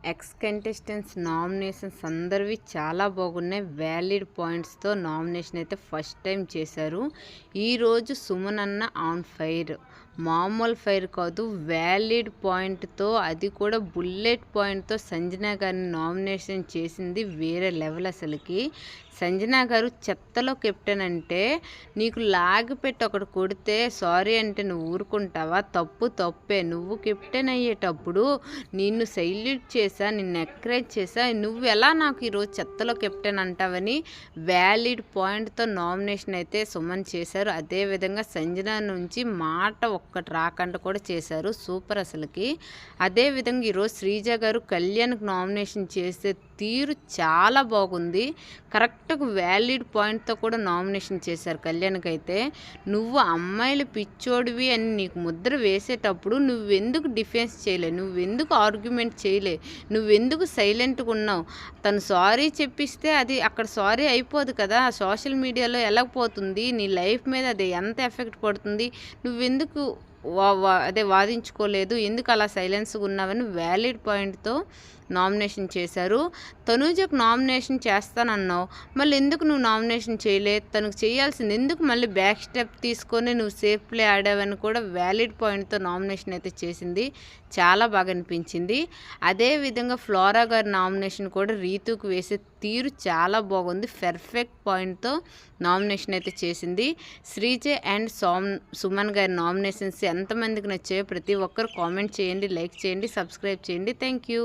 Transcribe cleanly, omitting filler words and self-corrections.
X contestants nominations అందరివి చాలా బాగున్నాయి. వ్యాలిడ్ పాయింట్స్తో నామినేషన్ అయితే ఫస్ట్ టైం చేశారు. ఈరోజు సుమన్ అన్న ఆన్ ఫైర్, మామూలు ఫైర్ కాదు, వ్యాలిడ్ పాయింట్తో, అది కూడా బుల్లెట్ పాయింట్తో సంజన గారిని నామినేషన్ చేసింది వేరే లెవెల్. అసలుకి సంజన గారు చెత్తలో కెప్టెన్ అంటే, నీకు లాగి పెట్టి ఒకటి కొడితే సారీ అంటే నువ్వు ఊరుకుంటావా? తప్పు తప్పే. నువ్వు కెప్టెన్ అయ్యేటప్పుడు నిన్ను సైల్యూట్ చేసా, నిన్ను ఎంకరేజ్ చేసా, నువ్వు ఎలా నాకు ఈరోజు చెత్తలో కెప్టెన్ అంటావని వ్యాలిడ్ పాయింట్తో నామినేషన్ అయితే సుమన్ చేశారు. అదేవిధంగా సంజన నుంచి మాట ఒక్కటి రాకుండా కూడా చేశారు. సూపర్ అసలుకి. అదేవిధంగా ఈరోజు శ్రీజ గారు కళ్యాణ్కి నామినేషన్ చేసే తీరు చాలా బాగుంది. కరెక్ట్గా వ్యాలిడ్ పాయింట్తో కూడా నామినేషన్ చేశారు కళ్యాణ్కి అయితే. నువ్వు అమ్మాయిలు పిచ్చోడివి అని నీకు ముద్ర వేసేటప్పుడు నువ్వెందుకు డిఫెన్స్ చేయలే, నువ్వెందుకు ఆర్గ్యుమెంట్ చేయలే, నువ్వెందుకు సైలెంట్గా ఉన్నావు? తను సారీ చెప్పిస్తే అది అక్కడ సారీ అయిపోదు కదా, సోషల్ మీడియాలో ఎలా పోతుంది, నీ లైఫ్ మీద అది ఎంత ఎఫెక్ట్ పడుతుంది, నువ్వెందుకు వాదించుకోలేదు, ఎందుకు అలా సైలెన్స్గా ఉన్నావని వ్యాలిడ్ పాయింట్తో నామినేషన్ చేశారు. తనూజకు నామినేషన్ చేస్తానన్నావు, మళ్ళీ ఎందుకు నువ్వు నామినేషన్ చేయలే? తనకు చేయాల్సింది ఎందుకు మళ్ళీ బ్యాక్ స్టెప్ తీసుకొని నువ్వు సేఫ్ ప్లే ఆడావని కూడా వ్యాలిడ్ పాయింట్తో నామినేషన్ అయితే చేసింది. చాలా బాగా అనిపించింది. అదేవిధంగా ఫ్లోరా గారి నామినేషన్ కూడా రీతుకు వేసే తీరు చాలా బాగుంది. పర్ఫెక్ట్ పాయింట్తో నామినేషన్ అయితే చేసింది. శ్రీజ అండ్ సుమన్ గారి నామినేషన్స్ ఎంతమందికి నచ్చాయో ప్రతి ఒక్కరు కామెంట్ చేయండి, లైక్ చేయండి, సబ్స్క్రైబ్ చేయండి. Thank you.